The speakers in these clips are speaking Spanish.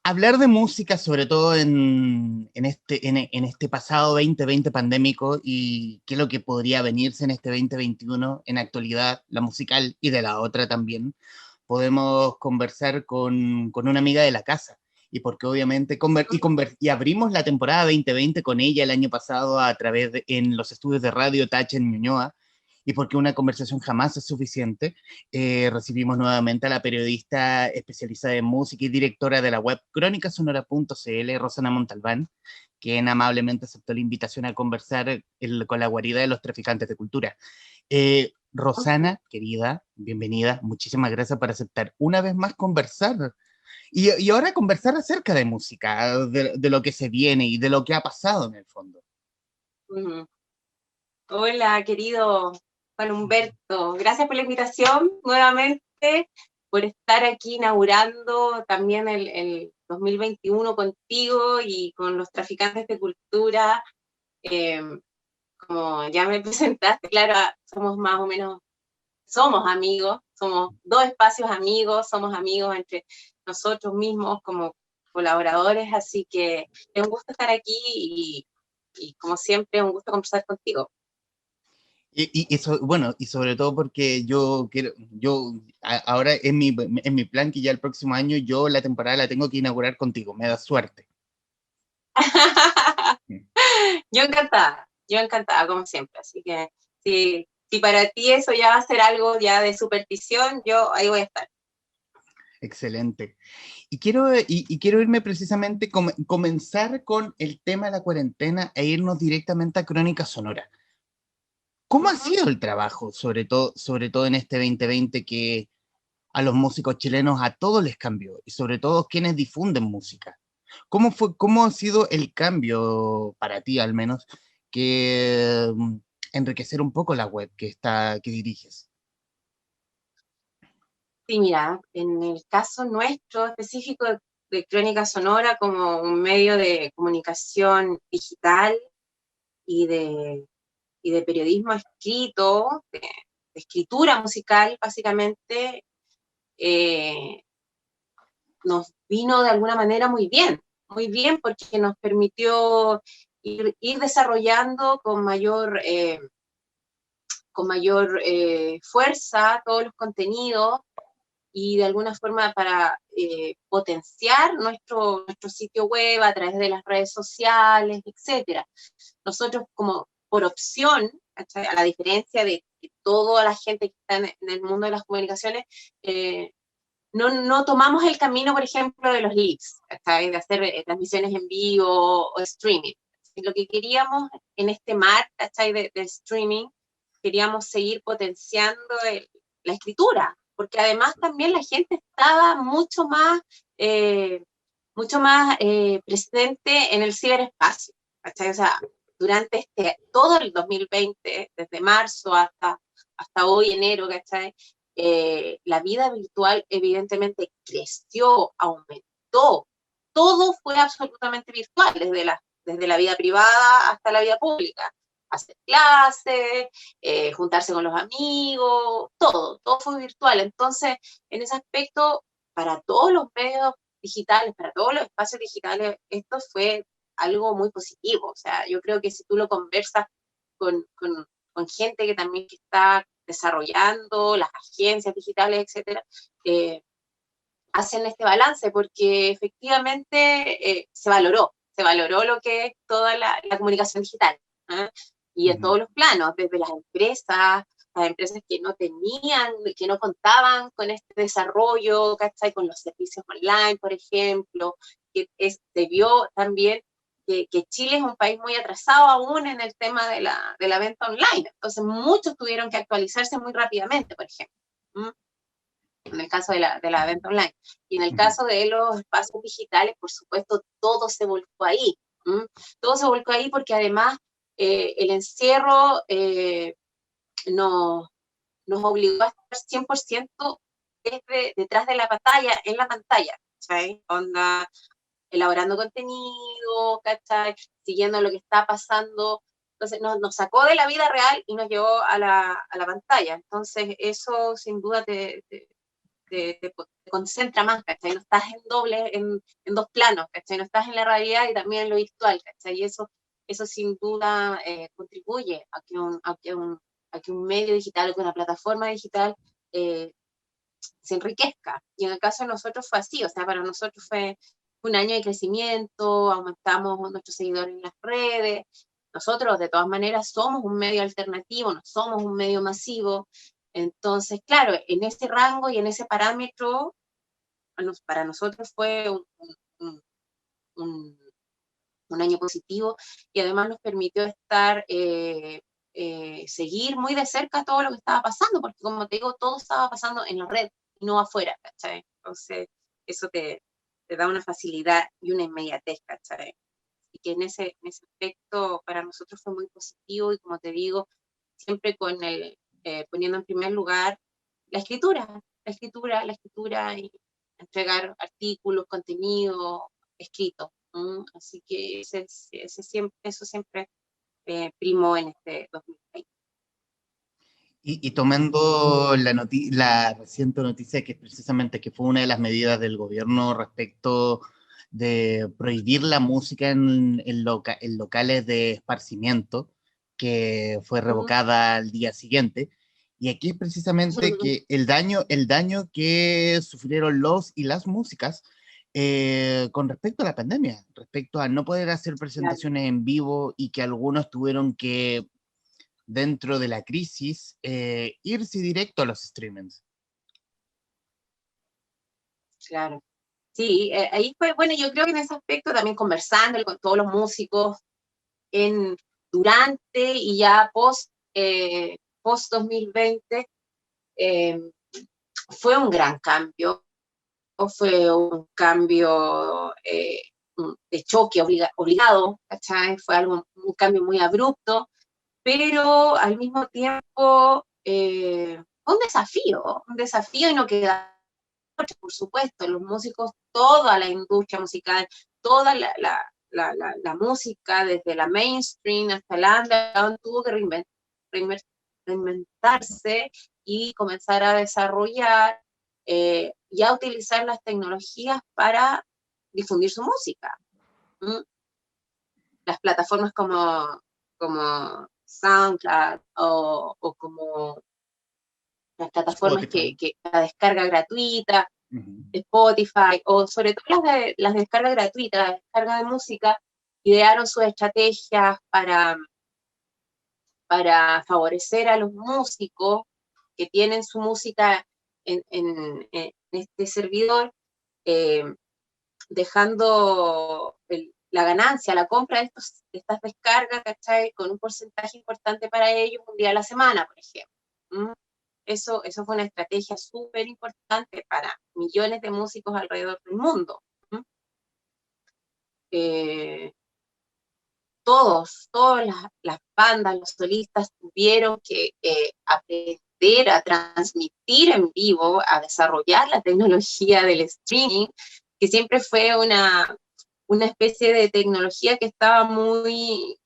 hablar de música, sobre todo en este pasado 2020 pandémico y qué es lo que podría venirse en este 2021 en actualidad, la musical y de la otra también, podemos conversar con una amiga de la casa. Y porque obviamente y abrimos la temporada 2020 con ella el año pasado a través en los estudios de Radio Touch en Ñuñoa, y porque una conversación jamás es suficiente, recibimos nuevamente a la periodista especializada en música y directora de la web crónicasonora.cl, Rosana Montalbán, quien amablemente aceptó la invitación a conversar con la guarida de los traficantes de cultura. Rosana, querida, bienvenida, muchísimas gracias por aceptar una vez más conversar. Y ahora conversar acerca de música, de lo que se viene y de lo que ha pasado en el fondo. Hola, querido Juan Humberto. Gracias por la invitación nuevamente, por estar aquí inaugurando también el 2021 contigo y con los traficantes de cultura. Como ya me presentaste, claro, somos más o menos, somos amigos, somos dos espacios amigos, somos amigos entre nosotros mismos como colaboradores, así que es un gusto estar aquí y como siempre, un gusto conversar contigo. Bueno, y sobre todo porque ahora en mi plan que ya el próximo año yo la temporada la tengo que inaugurar contigo, me da suerte. Yo encantada, como siempre, así que si para ti eso ya va a ser algo ya de superstición, yo ahí voy a estar. Excelente. Y quiero irme precisamente, comenzar con el tema de la cuarentena e irnos directamente a Crónica Sonora. ¿Cómo ha sido el trabajo, sobre todo en este 2020 que a los músicos chilenos a todos les cambió, y sobre todo quienes difunden música? ¿Cómo ha sido el cambio para ti, al menos, que enriquecer un poco la web que diriges? Sí, mira, en el caso nuestro específico de Crónica Sonora como un medio de comunicación digital y de periodismo escrito, de escritura musical, básicamente, nos vino de alguna manera muy bien porque nos permitió ir desarrollando con mayor fuerza todos los contenidos y de alguna forma para potenciar nuestro sitio web a través de las redes sociales, etcétera. Nosotros como por opción, a la diferencia de toda la gente que está en el mundo de las comunicaciones, no tomamos el camino, por ejemplo, de los leads, de hacer transmisiones en vivo o streaming. Lo que queríamos en este mar de streaming, queríamos seguir potenciando la escritura, porque además también la gente estaba mucho más presente en el ciberespacio. O sea, durante todo el 2020, desde marzo hasta hoy, enero, ¿cachai? La vida virtual evidentemente creció, aumentó, todo fue absolutamente virtual, desde la vida privada hasta la vida pública, hacer clases, juntarse con los amigos, todo fue virtual. Entonces, en ese aspecto, para todos los medios digitales, para todos los espacios digitales, esto fue algo muy positivo. O sea, yo creo que si tú lo conversas con gente que también está desarrollando, las agencias digitales, etcétera, hacen este balance porque efectivamente se valoró lo que es toda la comunicación digital, ¿eh? Y en todos los planos, desde las empresas que no tenían, que no contaban con este desarrollo, ¿cachai? Con los servicios online, por ejemplo, se vio también que Chile es un país muy atrasado aún en el tema de la venta online. Entonces, muchos tuvieron que actualizarse muy rápidamente, por ejemplo. En el caso de la venta online. Y en el caso de los espacios digitales, por supuesto, todo se volcó ahí. Todo se volcó ahí porque además el encierro nos obligó a estar 100% detrás de la pantalla, en la pantalla, ¿sabes? Onda, elaborando contenido, ¿cachai? Siguiendo lo que está pasando. Entonces nos sacó de la vida real y nos llevó a la pantalla. Entonces eso sin duda te concentra más, ¿cachai? No estás en doble, en dos planos, ¿cachai? No estás en la realidad y también en lo virtual, ¿cachai? Y eso sin duda contribuye a que un medio digital o que una plataforma digital se enriquezca. Y en el caso de nosotros fue así, o sea, para nosotros fue un año de crecimiento, aumentamos nuestros seguidores en las redes. Nosotros, de todas maneras, somos un medio alternativo, no somos un medio masivo. Entonces, claro, en ese rango y en ese parámetro, para nosotros fue un, un, un año positivo y además nos permitió estar, seguir muy de cerca todo lo que estaba pasando, porque como te digo, todo estaba pasando en la red y no afuera, ¿cachai? Entonces, eso te da una facilidad y una inmediatez, ¿cachai? Y que en ese aspecto para nosotros fue muy positivo y como te digo, siempre con poniendo en primer lugar la escritura, la escritura y entregar artículos, contenido escrito. Así que eso siempre primó en este 2020. Y tomando la reciente noticia que precisamente que fue una de las medidas del gobierno respecto de prohibir la música en locales de esparcimiento, que fue revocada al día siguiente. Y aquí es precisamente que el daño que sufrieron los y las músicas con respecto a la pandemia, respecto a no poder hacer presentaciones en vivo y que algunos tuvieron que dentro de la crisis, irse directo a los streamings. Claro. Sí, ahí fue, bueno, yo creo que en ese aspecto también conversando con todos los músicos durante y ya post 2020, fue un gran cambio, fue un cambio de choque obligado, ¿cachai? Fue un cambio muy abrupto, pero al mismo tiempo un desafío y no queda, por supuesto, los músicos, toda la industria musical, toda la música, desde la mainstream hasta el underground, tuvo que reinventarse y comenzar a desarrollar y a utilizar las tecnologías para difundir su música. Las plataformas como SoundCloud o como las plataformas Spotify. que la descarga gratuita, Spotify, o sobre todo las descargas gratuitas, la descarga de música, idearon sus estrategias para favorecer a los músicos que tienen su música en este servidor, eh, dejando la ganancia, la compra de estas descargas, ¿cachai? Con un porcentaje importante para ellos un día a la semana, por ejemplo. Eso fue una estrategia súper importante para millones de músicos alrededor del mundo. Todas las bandas, los solistas tuvieron que aprender a transmitir en vivo, a desarrollar la tecnología del streaming, que siempre fue una especie de tecnología que estaba muy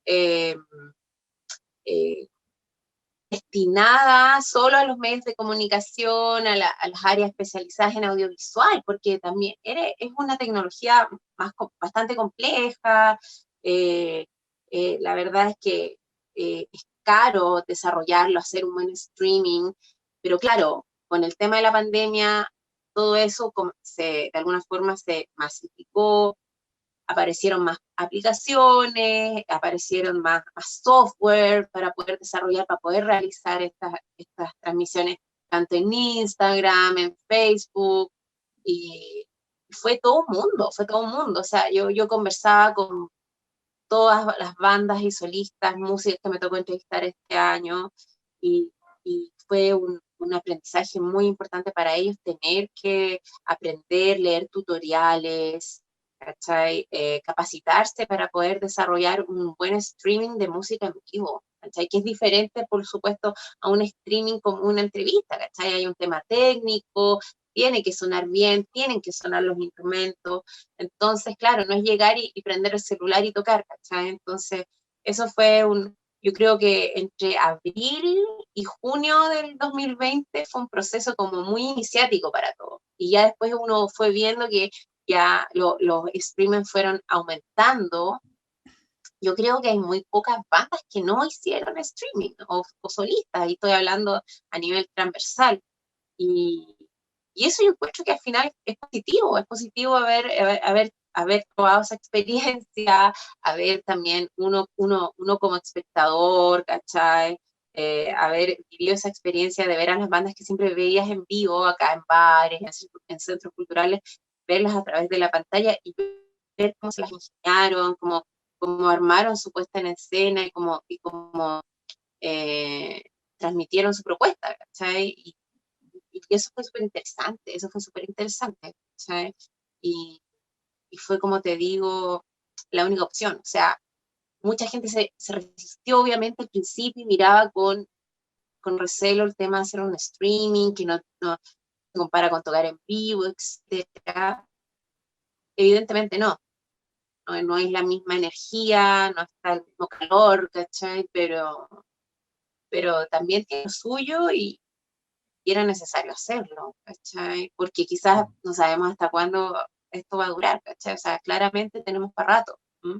destinada solo a los medios de comunicación, a las áreas especializadas en audiovisual, porque también es una tecnología bastante compleja. La verdad es que es caro desarrollarlo, hacer un buen streaming, pero claro, con el tema de la pandemia, todo eso de alguna forma se masificó, aparecieron más aplicaciones, aparecieron más software para poder desarrollar, para poder realizar estas transmisiones tanto en Instagram, en Facebook, y fue todo un mundo. O sea, yo conversaba con todas las bandas y solistas, músicos que me tocó entrevistar este año, y fue un aprendizaje muy importante para ellos tener que aprender, leer tutoriales, ¿cachai? Capacitarse para poder desarrollar un buen streaming de música en vivo, ¿cachai? Que es diferente, por supuesto, a un streaming como una entrevista, ¿cachai? Hay un tema técnico, tiene que sonar bien, tienen que sonar los instrumentos, entonces, claro, no es llegar y prender el celular y tocar, ¿cachai? Entonces, eso fue yo creo que entre abril y junio del 2020 fue un proceso como muy iniciático para todos. Y ya después uno fue viendo que ya los streaming fueron aumentando. Yo creo que hay muy pocas bandas que no hicieron streaming o solistas, y estoy hablando a nivel transversal. Y, y eso yo encuentro que al final es positivo haber probado esa experiencia, haber también uno como espectador, ¿cachai? Haber vivido esa experiencia de ver a las bandas que siempre veías en vivo, acá en bares, en centros culturales, verlas a través de la pantalla y ver cómo se las ingeniaron, cómo armaron su puesta en escena y cómo eh, transmitieron su propuesta, ¿cachai? Y eso fue súper interesante, ¿cachai? Y, y fue, como te digo, la única opción. O sea, mucha gente se resistió, obviamente, al principio y miraba con recelo el tema de hacer un streaming, que no se compara con tocar en vivo, etcétera. Evidentemente no es la misma energía, no está el mismo calor, ¿cachai? Pero también tiene lo suyo y era necesario hacerlo, ¿cachai? Porque quizás no sabemos hasta cuándo esto va a durar, ¿cachai? O sea, claramente tenemos para rato. ¿M?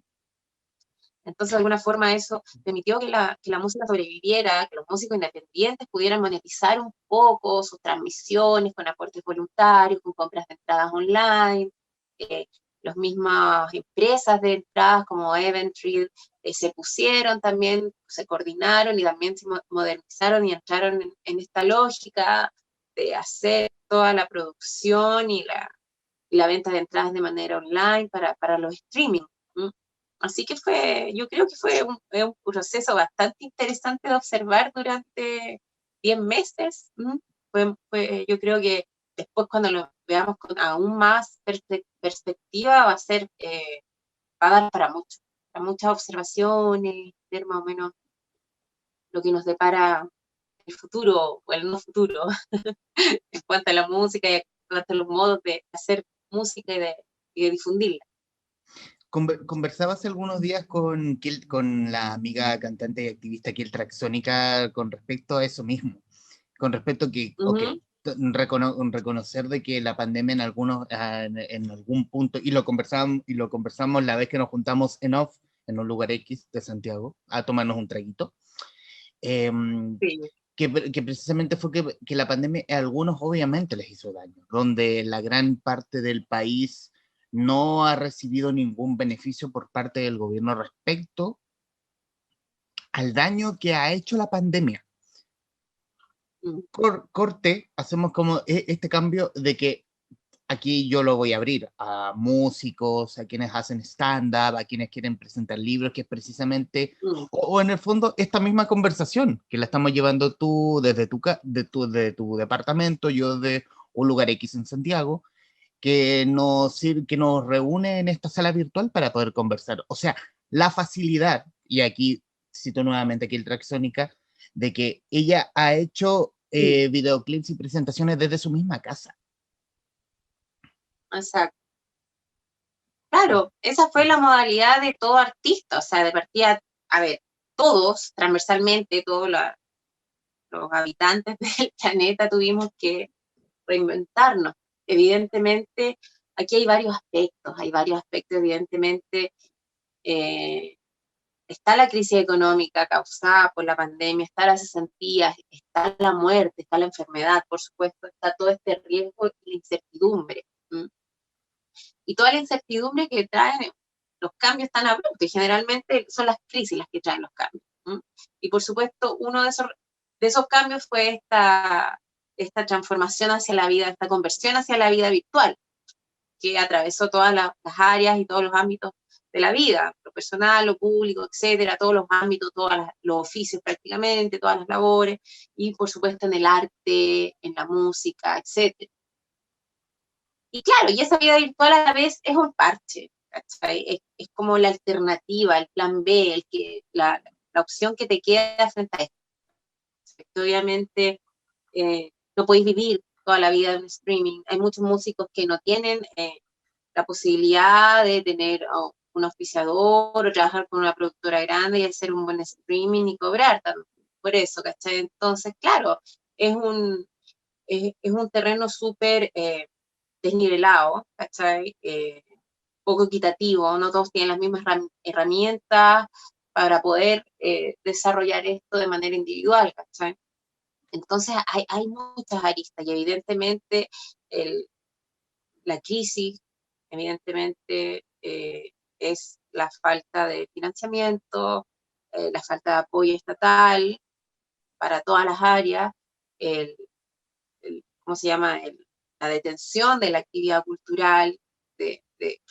Entonces, de alguna forma, eso permitió que la música sobreviviera, que los músicos independientes pudieran monetizar un poco sus transmisiones con aportes voluntarios, con compras de entradas online. Eh, las mismas empresas de entradas como Eventbrite se pusieron también, se coordinaron y también se modernizaron y entraron en esta lógica de hacer toda la producción y la venta de entradas de manera online para los streaming. ¿M? Así que yo creo que fue un proceso bastante interesante de observar durante 10 meses. ¿M? Yo creo que después, cuando lo veamos con aún más perspectiva, va a dar para muchas observaciones, ver más o menos lo que nos depara el futuro o el no futuro en cuanto a la música y en cuanto a los modos de hacer música y de difundirla. Conversaba hace algunos días con la amiga cantante y activista Kiel Traxónica con respecto a eso mismo, con respecto a que, Uh ok, -huh. reconocer de que la pandemia en algún punto, y lo conversamos la vez que nos juntamos en off, en un lugar X de Santiago, a tomarnos un traguito, eh, Sí. que precisamente fue que la pandemia a algunos obviamente les hizo daño, donde la gran parte del país no ha recibido ningún beneficio por parte del gobierno respecto al daño que ha hecho la pandemia. Corte, hacemos como este cambio de que aquí yo lo voy a abrir a músicos, a quienes hacen stand-up, a quienes quieren presentar libros, que es precisamente, Mm. o en el fondo, esta misma conversación que la estamos llevando tú desde de tu departamento, yo de un lugar X en Santiago, que nos reúne en esta sala virtual para poder conversar. O sea, la facilidad, y aquí cito nuevamente aquí el Traxónica, de que ella ha hecho Sí, videoclips y presentaciones desde su misma casa. exacto. Claro, esa fue la modalidad de todo artista, o sea, de partida, a ver, todos, transversalmente, los habitantes del planeta tuvimos que reinventarnos. Evidentemente, aquí hay varios aspectos, evidentemente, eh, está la crisis económica causada por la pandemia, está la cesantía, está la muerte, está la enfermedad, por supuesto, está todo este riesgo y la incertidumbre. ¿M? Y toda la incertidumbre que traen los cambios tan abruptos, y generalmente son las crisis las que traen los cambios. ¿M? Y por supuesto, uno de esos cambios fue esta transformación hacia la vida, esta conversión hacia la vida virtual, que atravesó todas las áreas y todos los ámbitos de la vida, lo personal, lo público, etcétera, todos los ámbitos, los oficios prácticamente, todas las labores, y por supuesto en el arte, en la música, etcétera. Y claro, y esa vida virtual a la vez es un parche, ¿cachai? Es como la alternativa, el plan B, la opción que te queda frente a esto. Obviamente no podéis vivir toda la vida en un streaming. Hay muchos músicos que no tienen la posibilidad de tener un auspiciador o trabajar con una productora grande y hacer un buen streaming y cobrar también. por eso, ¿cachai? Entonces, claro, es un, es un terreno súper desnivelado, ¿cachai? Poco equitativo, no todos tienen las mismas herramientas para poder desarrollar esto de manera individual, ¿cachai? Entonces hay muchas aristas y evidentemente el, la crisis, evidentemente es la falta de financiamiento, la falta de apoyo estatal para todas las áreas, el, ¿cómo se llama? La detención de la actividad cultural, de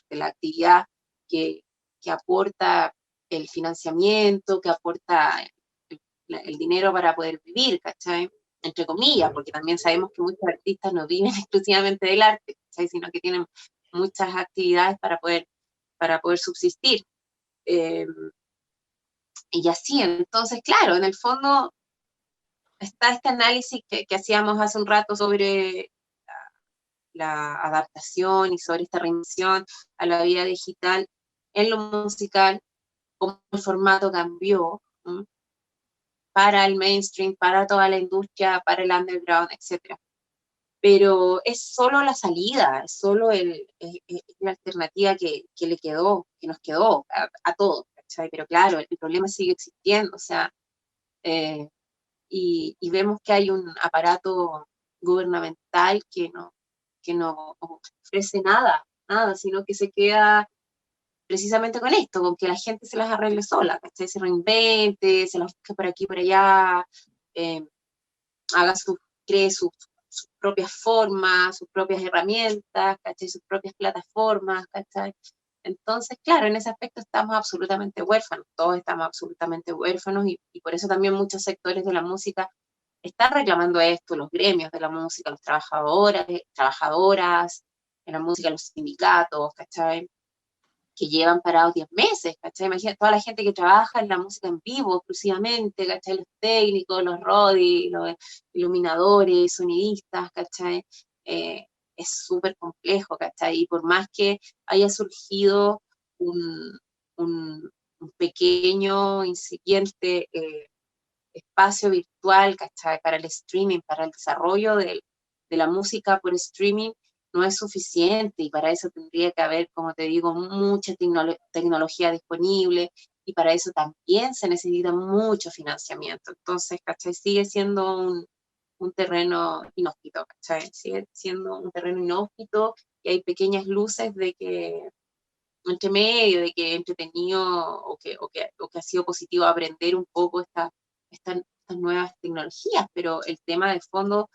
la actividad que aporta el financiamiento, que aporta el dinero para poder vivir, ¿cachai? Entre comillas, porque también sabemos que muchos artistas no viven exclusivamente del arte, ¿cachai? Sino que tienen muchas actividades para poder subsistir. Eh, y así, entonces, claro, en el fondo está este análisis que hacíamos hace un rato sobre la adaptación y sobre esta reinvención a la vida digital en lo musical, cómo el formato cambió, ¿m? Para el mainstream, para toda la industria, para el underground, etc. Pero es solo la salida, es solo la alternativa que le quedó, que nos quedó a todos, ¿cachai? Pero claro, el problema sigue existiendo, o sea, eh, y vemos que hay un aparato gubernamental que no ofrece nada, nada, sino que se queda precisamente con esto, con que la gente se las arregle sola, ¿cachai? Se reinvente, se las busque por aquí, por allá, eh, haga cree sus propias formas, sus propias herramientas, ¿cachai? Sus propias plataformas, ¿cachai? Entonces, claro, en ese aspecto estamos absolutamente huérfanos, todos estamos absolutamente huérfanos y por eso también muchos sectores de la música están reclamando esto, los gremios de la música, los trabajadores, trabajadoras de la música, los sindicatos, ¿cachai? Que llevan parados 10 meses, ¿cachai? Imagínate toda la gente que trabaja en la música en vivo exclusivamente, ¿cachai? Los técnicos, los rodis, los iluminadores, sonidistas, ¿cachai? Eh, es súper complejo, ¿cachai? Y por más que haya surgido un, un pequeño, incipiente espacio virtual, ¿cachai? Para el streaming, para el desarrollo de la música por streaming, no es suficiente y para eso tendría que haber, como te digo, mucha tecnología disponible y para eso también se necesita mucho financiamiento. Entonces, ¿cachai? Sigue siendo un terreno inhóspito, ¿cachai? Sigue siendo un terreno inhóspito y hay pequeñas luces de que entre medio, de que entretenido o que ha sido positivo aprender un poco estas nuevas tecnologías, pero el tema de fondo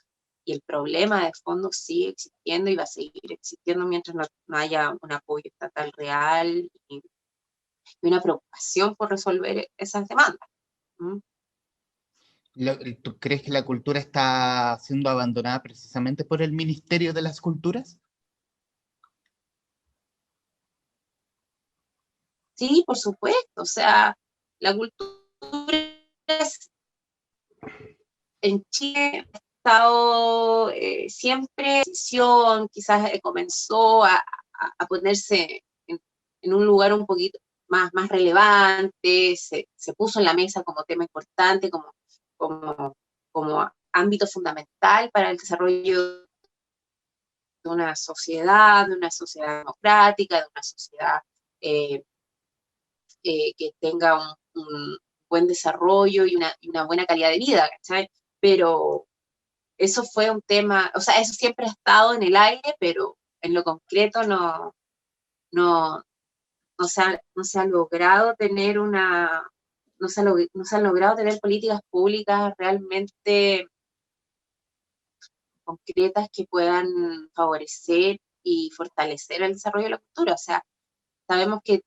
y el problema de fondo sigue existiendo y va a seguir existiendo mientras no haya un apoyo estatal real y una preocupación por resolver esas demandas. ¿Mm? ¿Tú crees que la cultura está siendo abandonada precisamente por el Ministerio de las Culturas? Sí, por supuesto, o sea, la cultura es, en Chile ha estado siempre, quizás comenzó a ponerse en un lugar un poquito más relevante, se puso en la mesa como tema importante, como, como ámbito fundamental para el desarrollo de una sociedad democrática, de una sociedad eh, que tenga un buen desarrollo y una buena calidad de vida, ¿cachai? Pero eso fue un tema, o sea, eso siempre ha estado en el aire, pero en lo concreto no, no se ha logrado tener no se han logrado tener políticas públicas realmente concretas que puedan favorecer y fortalecer el desarrollo de la cultura. O sea, sabemos que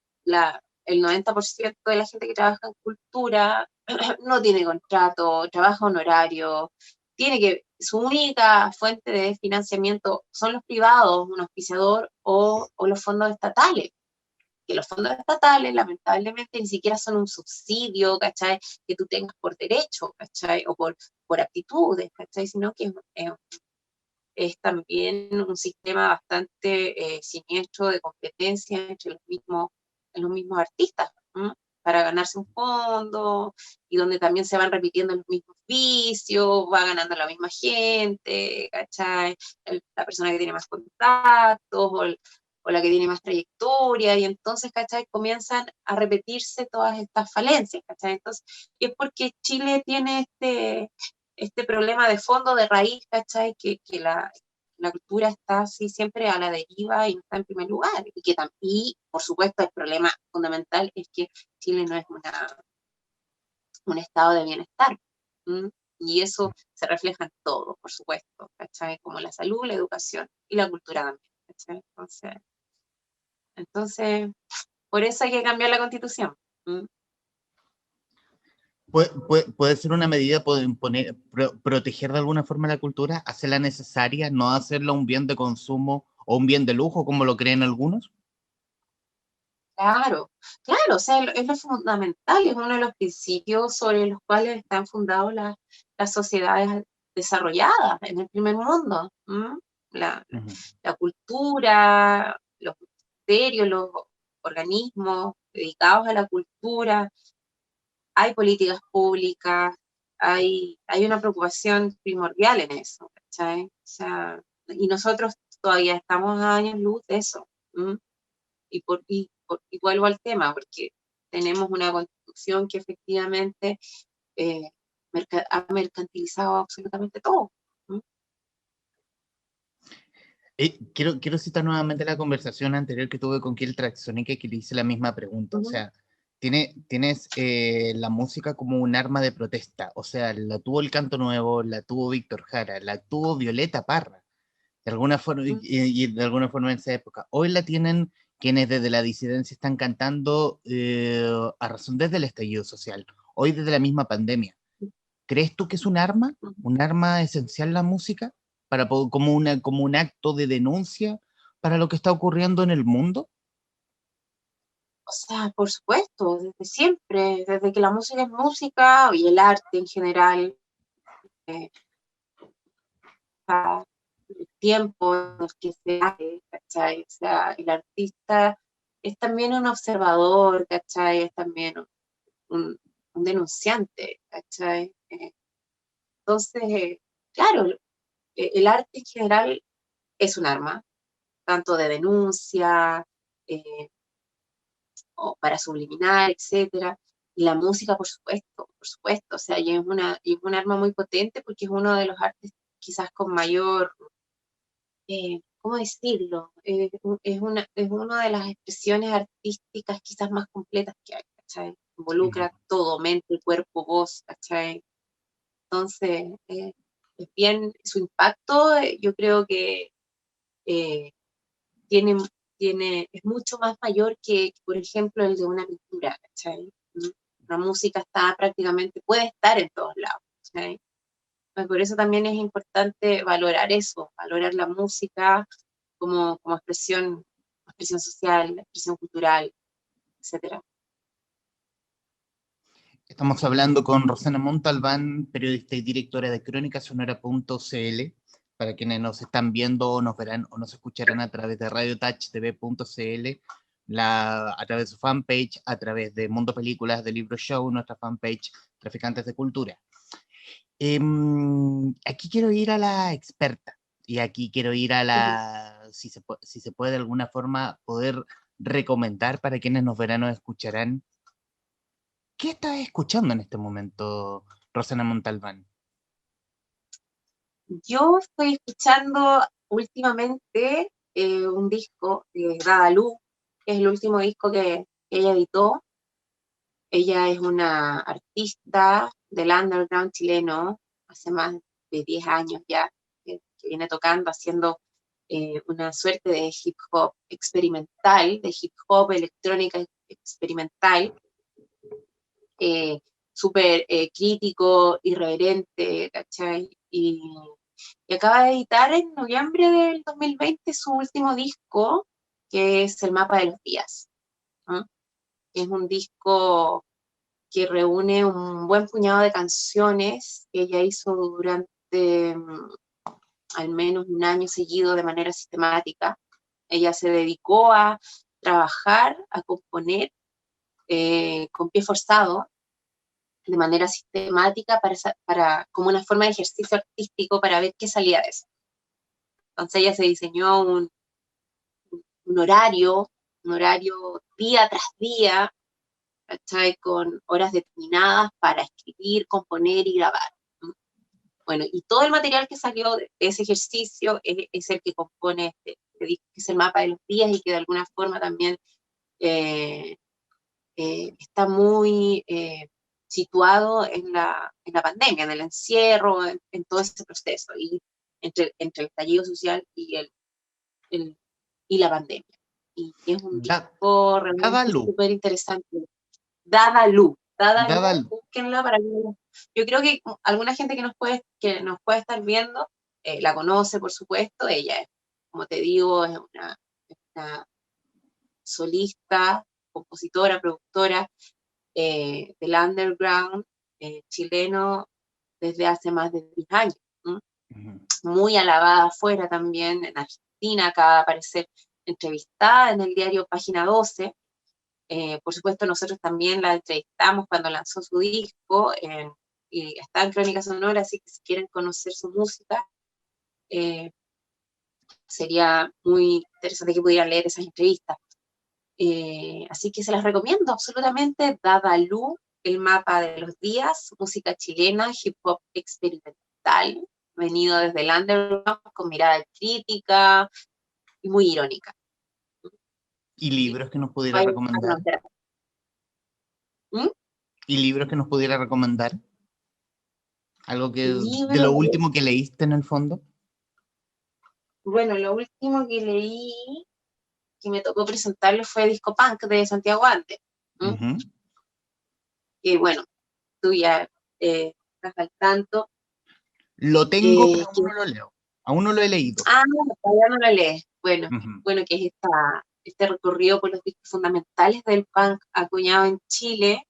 el 90% de la gente que trabaja en cultura no tiene contrato, trabaja honorario, su única fuente de financiamiento son los privados, un auspiciador o los fondos estatales. Que los fondos estatales lamentablemente ni siquiera son un subsidio, ¿cachai? Que tú tengas por derecho, ¿cachai? O por aptitudes, ¿cachai? Sino que es también un sistema bastante siniestro de competencia entre los mismos artistas. ¿Mm? para ganarse un fondo, y donde también se van repitiendo los mismos vicios, va ganando la misma gente, ¿cachai? La persona que tiene más contactos, o la que tiene más trayectoria, y entonces, ¿cachai? Comienzan a repetirse todas estas falencias, ¿cachai? Entonces, y es porque Chile tiene este problema de fondo, de raíz, ¿cachai? Que la cultura está así siempre a la deriva y no está en primer lugar. Y por supuesto, el problema fundamental es que Chile no es un estado de bienestar. ¿M? Y eso se refleja en todo, por supuesto, ¿cachai? Como la salud, la educación y la cultura también, ¿cachai? Entonces, por eso hay que cambiar la constitución. ¿M? Puede ser una medida, puede imponer, proteger de alguna forma la cultura, hacerla necesaria, no hacerla un bien de consumo o un bien de lujo, como lo creen algunos. Claro, claro, o sea, es lo fundamental, es uno de los principios sobre los cuales están fundados las sociedades desarrolladas en el primer mundo. ¿M? La, Ujú. la cultura, los ministerios, los organismos dedicados a la cultura, hay políticas públicas, hay una preocupación primordial en eso, ¿cachai? O sea, y nosotros todavía estamos a años luz de eso. ¿M? Y vuelvo al tema, porque tenemos una constitución que efectivamente eh, ha mercantilizado absolutamente todo. ¿M? Quiero citar nuevamente la conversación anterior que tuve con Kiel Traxonica, que le hice la misma pregunta. O Ujú. sea, tienes la música como un arma de protesta. O sea, la tuvo el Canto Nuevo, la tuvo Víctor Jara, la tuvo Violeta Parra, de alguna forma, Ujú. y de alguna forma en esa época. Hoy la tienen quienes desde la disidencia están cantando a razón desde el estallido social, hoy desde la misma pandemia. ¿Crees tú que es un arma esencial la música, como un acto de denuncia para lo que está ocurriendo en el mundo? O sea, por supuesto, desde siempre, desde que la música es música y el arte en general, eh, el tiempo en los que se hace, ¿cachai? O sea, el artista es también un observador, ¿cachai? Es también un, un denunciante, ¿cachai? Entonces, claro, el arte en general es un arma, tanto de denuncia, eh, o para subliminar, etcétera. Y la música, por supuesto, o sea, y es un arma muy potente porque es uno de los artes quizás con mayor, ¿cómo decirlo? Es una de las expresiones artísticas quizás más completas que hay, ¿cachai? Ujú. Involucra todo, mente, cuerpo, voz, ¿cachai? Entonces, es bien, su impacto, yo creo que eh, tiene, es mucho más mayor que, por ejemplo, el de una pintura, ¿cachai? ¿Mm? La música está prácticamente, puede estar en todos lados, ¿cachai? Pues por eso también es importante valorar eso, valorar la música como expresión social, expresión cultural, etcétera. Estamos hablando con Rosana Montalbán, periodista y directora de crónicasonora.cl, para quienes nos están viendo o nos verán o nos escucharán a través de radiotouchtv.cl, a través de su fanpage, a través de Mundo Películas, de Libro Show, nuestra fanpage Traficantes de Cultura. Aquí quiero ir a la experta y aquí quiero ir a Ujú. si se puede de alguna forma poder recomendar para quienes nos verán o escucharán. ¿Qué estás escuchando en este momento, Rosana Montalbán? Yo estoy escuchando últimamente un disco de Dadalú, que es el último disco que ella editó. Ella es una artista del underground chileno, hace más de 10 años ya, que viene tocando, haciendo una suerte de hip hop experimental, de hip hop electrónica experimental, eh, súper crítico, irreverente, ¿cachai? Y acaba de editar en noviembre del 2020 su último disco, que es El Mapa de los Días, ¿no? Es un disco que reúne un buen puñado de canciones que ella hizo durante al menos un año seguido de manera sistemática. Ella se dedicó a trabajar, a componer con pie forzado, de manera sistemática, como una forma de ejercicio artístico para ver qué salía de eso. Entonces ella se diseñó un horario día tras día, ¿cachai? Con horas determinadas para escribir, componer y grabar. Bueno, y todo el material que salió de ese ejercicio es el que compone este disco, que es el mapa de los días y que de alguna forma también está muy situado en la pandemia, en el encierro, en todo ese proceso, y entre el estallido social y la pandemia. Y es un disco realmente Dadalu. súper interesante. Dadalu, Dadalu. búsquenla para que... Yo creo que alguna gente que nos puede estar viendo la conoce, por supuesto. Ella es, como te digo, es una solista, compositora, productora del underground chileno desde hace más de 10 años. Muy alabada afuera también, en Argentina, acaba de aparecer entrevistada en el diario Página 12. Por supuesto, nosotros también la entrevistamos cuando lanzó su disco y está en Crónica Sonora, así que si quieren conocer su música, sería muy interesante que pudieran leer esas entrevistas. Así que se las recomiendo absolutamente. Dadalu, el mapa de los días, música chilena, hip hop experimental, venido desde el underground con mirada crítica y muy irónica. ¿Y libros que nos pudiera Vayan a recomendar? conocer. ¿Mm? ¿Y libros que nos pudiera recomendar? ¿Algo que de lo Libros, último que leíste en el fondo? bueno, lo último que leí, que me tocó presentarlo, fue Disco Punk de Santiago Ante. Que bueno, tú ya estás al tanto. Lo tengo, pero aún no lo leo. Aún no lo he leído. Todavía no lo lees. Bueno, que es este recorrido por los discos fundamentales del punk acuñado en Chile,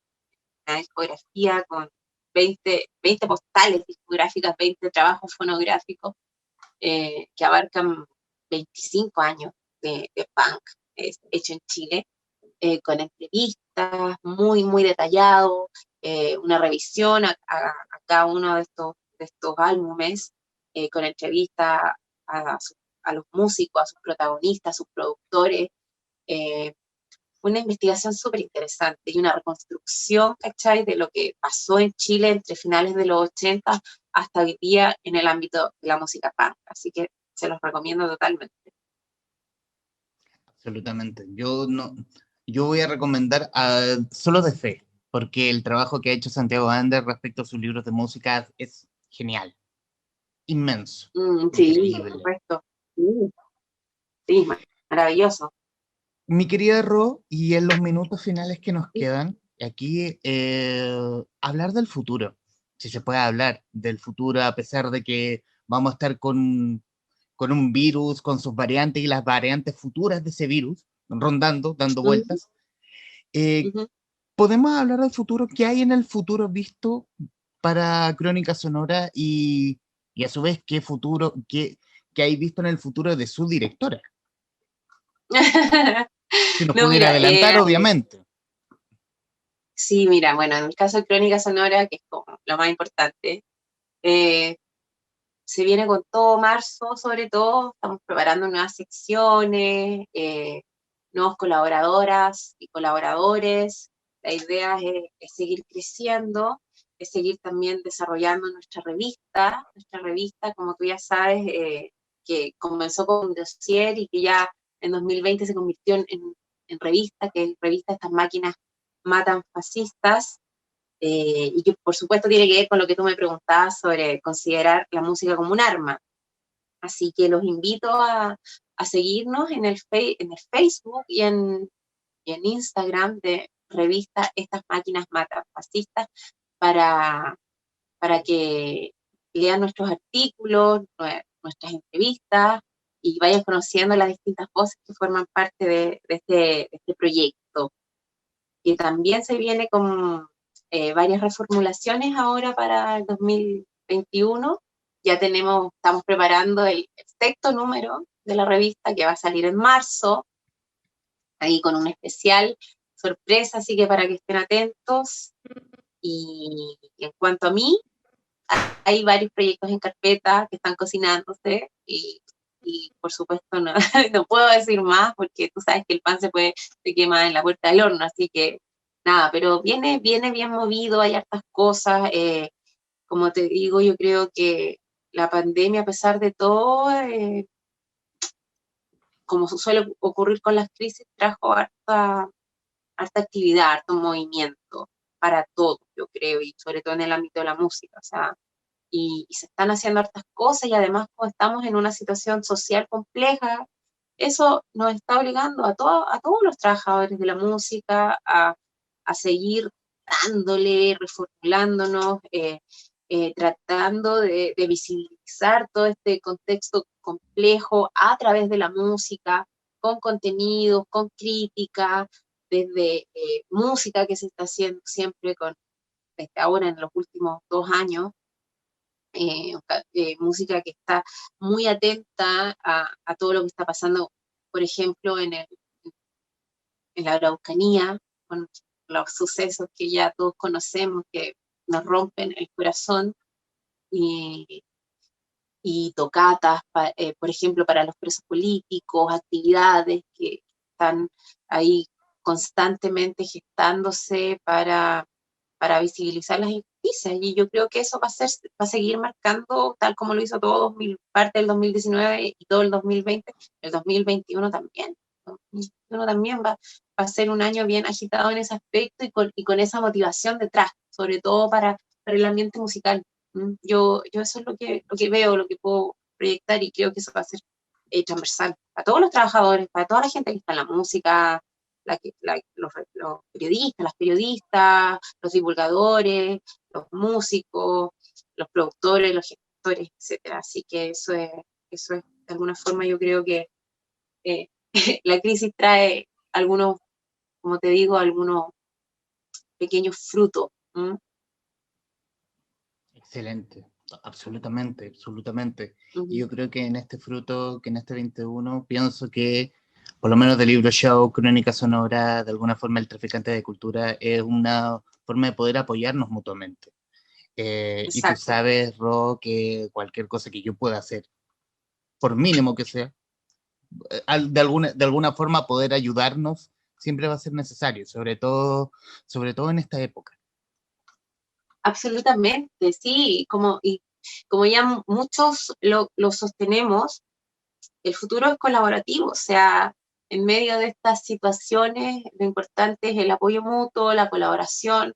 una discografía con 20 postales discográficas, 20 trabajos fonográficos, que abarcan 25 años de punk hecho en Chile, con entrevistas muy, muy detallado, una revisión a cada uno de estos álbumes, con entrevistas a los músicos, a sus protagonistas, a sus productores, una investigación súper interesante y una reconstrucción, ¿cachai?, de lo que pasó en Chile entre finales de los 80 hasta hoy día en el ámbito de la música punk. Así que se los recomiendo totalmente. Absolutamente. Yo voy a recomendar Solo de Fe, porque el trabajo que ha hecho Santiago Ander respecto a sus libros de música es genial, inmenso, Sí, por increíble. supuesto. Sí, maravilloso. Mi querida Ro, y en los minutos finales que nos quedan, aquí hablar del futuro, si se puede hablar del futuro, a pesar de que vamos a estar con un virus, con sus variantes y las variantes futuras de ese virus, rondando, dando vueltas. ¿Podemos hablar del futuro? ¿Qué hay en el futuro visto para Crónica Sonora y a su vez qué futuro, qué hay visto en el futuro de su directora? Si nos No, pudiera mira, adelantar, obviamente. sí, mira, bueno, en el caso de Crónica Sonora, que es como lo más importante, se viene con todo marzo, sobre todo, estamos preparando nuevas secciones, nuevas colaboradoras y colaboradores. La idea es seguir creciendo, es seguir también desarrollando nuestra revista, como tú ya sabes, que comenzó con un dossier y que ya en 2020 se convirtió en revista, que es revista Estas máquinas matan fascistas, y que por supuesto tiene que ver con lo que tú me preguntabas sobre considerar la música como un arma. Así que los invito a seguirnos en el Facebook y en Instagram de revista Estas máquinas matan fascistas para, para que lean nuestros artículos, nuestras entrevistas y vayan conociendo las distintas voces que forman parte de este proyecto, que también se viene con varias reformulaciones ahora para el 2021. Ya estamos preparando el sexto número de la revista que va a salir en marzo, ahí con un especial sorpresa, así que para que estén atentos. Y en cuanto a mí, hay varios proyectos en carpeta que están cocinándose y por supuesto no, no puedo decir más porque tú sabes que el pan se quema en la puerta del horno, así que nada, pero viene bien movido, hay hartas cosas. Como te digo, yo creo que la pandemia, a pesar de todo, como suele ocurrir con las crisis, trajo harta actividad, harto movimiento para todo, yo creo, y sobre todo en el ámbito de la música. O sea, y se están haciendo hartas cosas y además como estamos en una situación social compleja, eso nos está obligando a todos los trabajadores de la música a seguir dándole, reformulándonos, tratando de visibilizar todo este contexto complejo a través de la música, con contenidos, con crítica, desde música que se está haciendo siempre desde ahora en los últimos 2 años, música que está muy atenta a todo lo que está pasando, por ejemplo, en la Araucanía, con los sucesos que ya todos conocemos, que nos rompen el corazón, y, y tocatas, por ejemplo, para los presos políticos, actividades que están ahí constantemente gestándose para visibilizar las injusticias. Y yo creo que eso va a seguir marcando, tal como lo hizo todo parte del 2019 y todo el 2020, el 2021 también. El 2021 también va a ser un año bien agitado en ese aspecto y con esa motivación detrás, sobre todo para el ambiente musical. Yo eso es lo que veo, lo que puedo proyectar y creo que eso va a ser transversal para todos los trabajadores, para toda la gente que está en la música, los periodistas, las periodistas, los divulgadores, los músicos, los productores, los gestores, etcétera. Así que eso es de alguna forma yo creo que eh, la crisis trae algunos, como te digo, algunos pequeños frutos. Excelente, absolutamente, absolutamente. Y Uh-huh. yo creo que en este fruto, que en este 21, pienso que, por lo menos del libro show, Crónica Sonora, de alguna forma el traficante de cultura, es una forma de poder apoyarnos mutuamente. Y tú Exacto. sabes, Ro, que cualquier cosa que yo pueda hacer, por mínimo que sea, de alguna forma poder ayudarnos, siempre va a ser necesario, sobre todo en esta época. Absolutamente, sí, como ya muchos lo sostenemos, el futuro es colaborativo, o sea, en medio de estas situaciones, lo importante es el apoyo mutuo, la colaboración,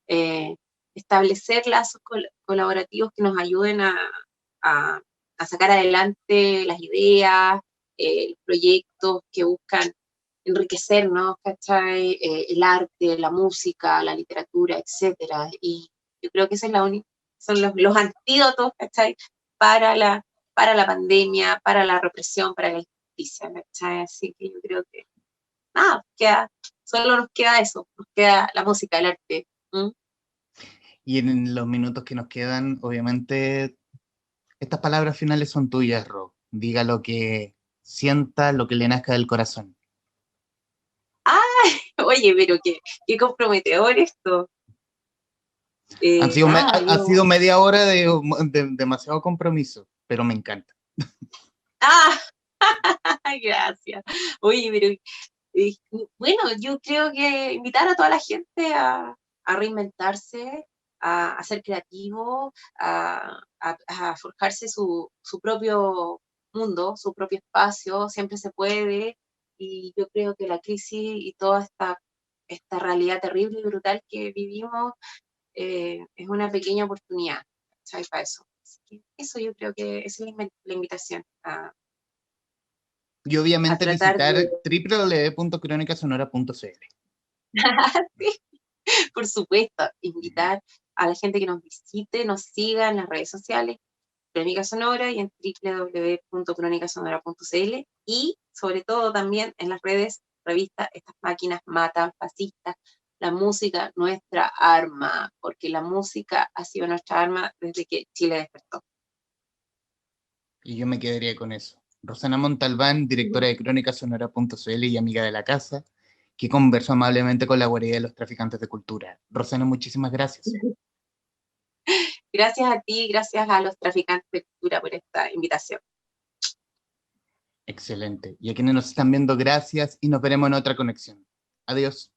eh, establecer lazos colaborativos que nos ayuden a, a sacar adelante las ideas, los proyectos que buscan enriquecernos, ¿cachai? El arte, la música, la literatura, etcétera. Y yo creo que esa es son los antídotos, ¿cachai? Para para la pandemia, para la represión, para la injusticia, ¿cachai? Así que yo creo que nada, solo nos queda eso, nos queda la música, el arte. ¿Mm? Y en los minutos que nos quedan, obviamente, estas palabras finales son tuyas, Ro. Diga lo que sienta, lo que le nazca del corazón. Oye, pero qué comprometedor esto. Nada, Ha sido media hora de demasiado compromiso, pero me encanta. ¡Ah! Gracias. Oye, pero eh, bueno, yo creo que invitar a toda la gente a reinventarse, a ser creativo, a forjarse su propio mundo, su propio espacio, siempre se puede. Y yo creo que la crisis y toda esta realidad terrible y brutal que vivimos es una pequeña oportunidad, ¿sabes? Para eso. Así que eso yo creo que esa es la invitación Y a obviamente tratar de, visitar www.cronicasonora.cl. sí, por supuesto, invitar a la gente que nos visite, nos siga en las redes sociales, Crónica Sonora y en www.cronicasonora.cl y sobre todo también en las redes, revistas, estas máquinas matan fascistas, la música, nuestra arma, porque la música ha sido nuestra arma desde que Chile despertó. Y yo me quedaría con eso. Rosana Montalbán, directora de crónicasonora.cl y amiga de la casa. que conversó amablemente con la guarida de los traficantes de cultura. Rosana, muchísimas gracias. Gracias a ti, gracias a los traficantes de cultura por esta invitación. Excelente. Y a quienes nos están viendo, gracias y nos veremos en otra conexión. Adiós.